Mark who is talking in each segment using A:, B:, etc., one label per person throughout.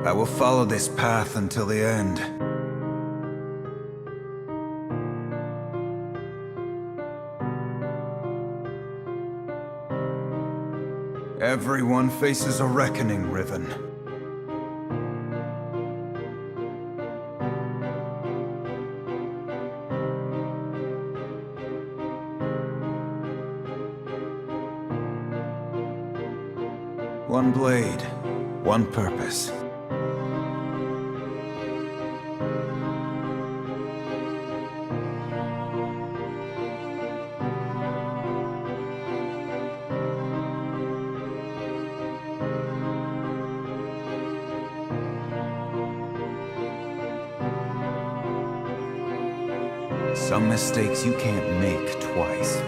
A: I will follow this path until the end. Everyone faces a reckoning, Riven. One blade, one purpose. Some mistakes you can't make twice.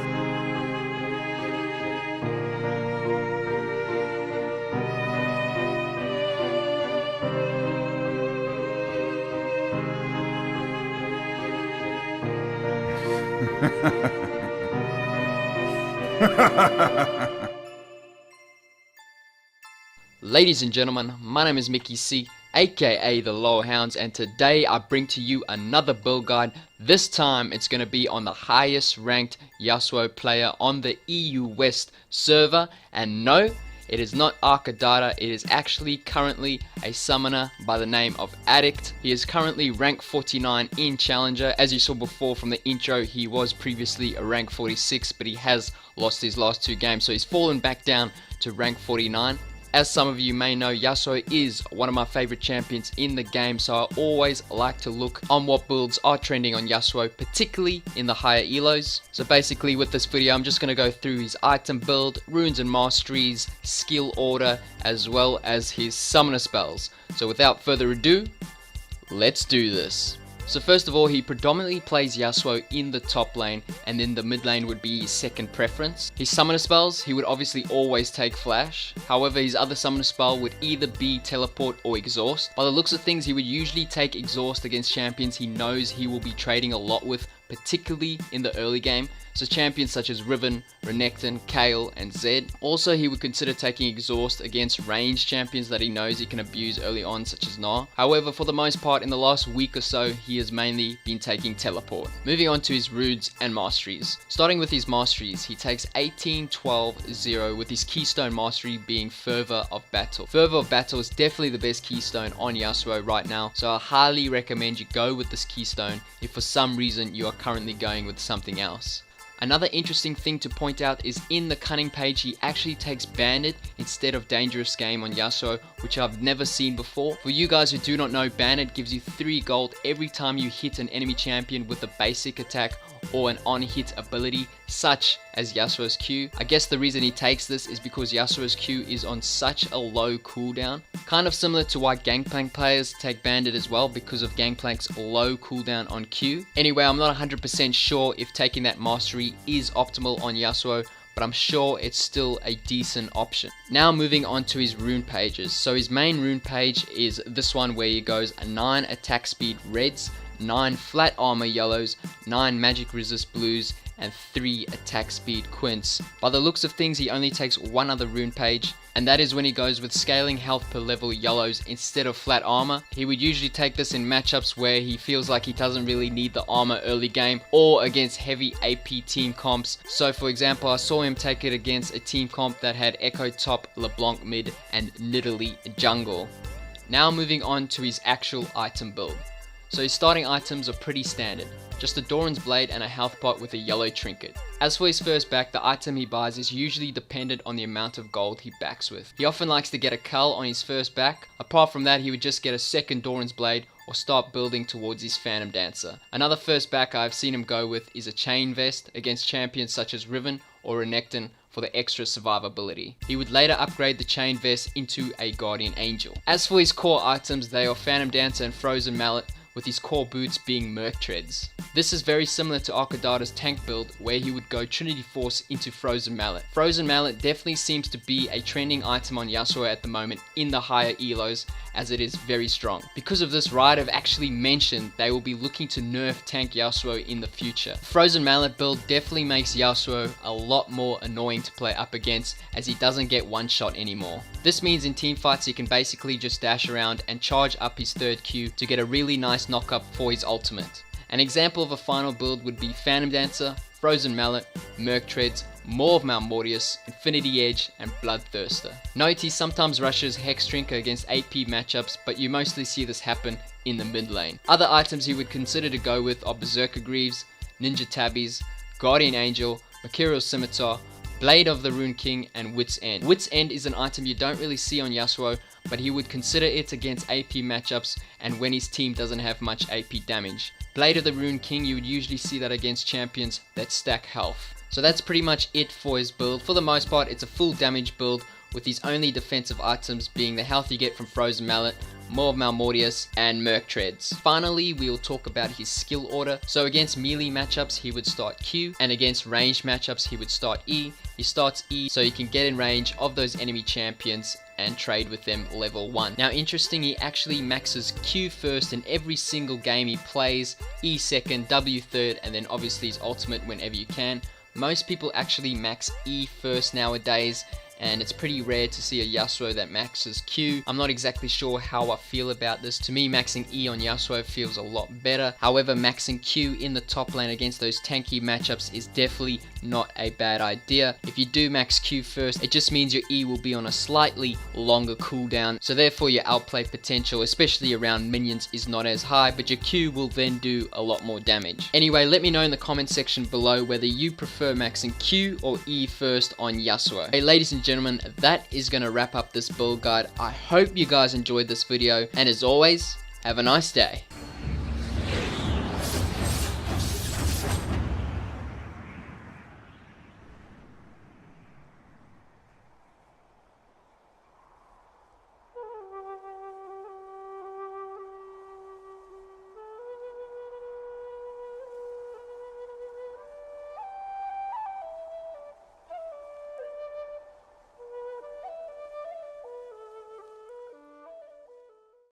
B: Ladies and gentlemen, my name is Mickey C, aka TheLoLHounds, and today I bring to you another build guide. This time it's going to be on the highest ranked Yasuo player on the EU West server, and no, it is not Arcadata, it is actually currently a summoner by the name of Addict. He is currently rank 49 in Challenger. As you saw before from the intro, he was previously a rank 46, but he has lost his last two games, so he's fallen back down to rank 49. As some of you may know, Yasuo is one of my favorite champions in the game, so I always like to look on what builds are trending on Yasuo, particularly in the higher elos. So basically with this video, I'm just going to go through his item build, runes and masteries, skill order, as well as his summoner spells. So without further ado, let's do this. So first of all, he predominantly plays Yasuo in the top lane, and then the mid lane would be his second preference. His summoner spells, he would obviously always take flash. However, his other summoner spell would either be teleport or exhaust. By the looks of things, he would usually take exhaust against champions he knows he will be trading a lot with, particularly in the early game. So champions such as Riven, Renekton, Kayle, and Zed. Also, he would consider taking exhaust against ranged champions that he knows he can abuse early on, such as Gnar. However, for the most part, in the last week or so, he has mainly been taking teleport. Moving on to his runes and masteries. Starting with his masteries, he takes 18, 12, 0, with his keystone mastery being Fervor of Battle. Fervor of Battle is definitely the best keystone on Yasuo right now, so I highly recommend you go with this keystone if for some reason you are currently going with something else. Another interesting thing to point out is in the cunning page, he actually takes Bandit instead of Dangerous Game on Yasuo, which I've never seen before. For you guys who do not know, Bandit gives you 3 gold every time you hit an enemy champion with a basic attack or an on-hit ability, such as Yasuo's Q. I guess the reason he takes this is because Yasuo's Q is on such a low cooldown. Kind of similar to why Gangplank players take Bandit as well, because of Gangplank's low cooldown on Q. Anyway, I'm not 100% sure if taking that mastery is optimal on Yasuo, but I'm sure it's still a decent option. Now moving on to his rune pages. So his main rune page is this one where he goes 9 attack speed reds, 9 flat armor yellows, 9 magic resist blues, and 3 attack speed quints. By the looks of things, he only takes one other rune page, and that is when he goes with scaling health per level yellows instead of flat armor. He would usually take this in matchups where he feels like he doesn't really need the armor early game, or against heavy AP team comps. So for example, I saw him take it against a team comp that had Echo top, LeBlanc mid, and Nidalee jungle. Now moving on to his actual item build. So his starting items are pretty standard, just a Doran's Blade and a health pot with a yellow trinket. As for his first back, the item he buys is usually dependent on the amount of gold he backs with. He often likes to get a cull on his first back. Apart from that, he would just get a second Doran's Blade or start building towards his Phantom Dancer. Another first back I've seen him go with is a Chain Vest against champions such as Riven or Renekton for the extra survivability. He would later upgrade the Chain Vest into a Guardian Angel. As for his core items, they are Phantom Dancer and Frozen Mallet, with his core boots being Merc Treads. This is very similar to Arkadata's tank build, where he would go Trinity Force into Frozen Mallet. Frozen Mallet definitely seems to be a trending item on Yasuo at the moment in the higher elos, as it is very strong. Because of this, Riot have actually mentioned they will be looking to nerf tank Yasuo in the future. Frozen Mallet build definitely makes Yasuo a lot more annoying to play up against, as he doesn't get one shot anymore. This means in team fights he can basically just dash around and charge up his third Q to get a really nice knock up for his ultimate. An example of a final build would be Phantom Dancer, Frozen Mallet, Merc Treads, Maw of Malmortius, Infinity Edge, and Bloodthirster. Note he sometimes rushes Hex Drinker against AP matchups, but you mostly see this happen in the mid lane. Other items he would consider to go with are Berserker Greaves, Ninja Tabbies, Guardian Angel, Mercurial Scimitar, Blade of the Rune King, and Wit's End. Wit's End is an item you don't really see on Yasuo, but he would consider it against AP matchups and when his team doesn't have much AP damage. Blade of the Rune King, you would usually see that against champions that stack health. So that's pretty much it for his build. For the most part, it's a full damage build, with his only defensive items being the health you get from Frozen Mallet, Maw of Malmortius, and Merc Treads. Finally, we will talk about his skill order. So against melee matchups, he would start Q, and against ranged matchups, he would start E. He starts E so he can get in range of those enemy champions and trade with them level 1. Now interesting, he actually maxes Q first in every single game he plays, E second, W third, and then obviously his ultimate whenever you can. Most people actually max E first nowadays, and it's pretty rare to see a Yasuo that maxes Q. I'm not exactly sure how I feel about this. To me, maxing E on Yasuo feels a lot better. However, maxing Q in the top lane against those tanky matchups is definitely not a bad idea. If you do max Q first, it just means your E will be on a slightly longer cooldown, so therefore your outplay potential, especially around minions, is not as high, but your Q will then do a lot more damage. Anyway, let me know in the comment section below whether you prefer maxing Q or E first on Yasuo. Hey ladies and gentlemen, that is going to wrap up this build guide. I hope you guys enjoyed this video, and as always, have a nice day.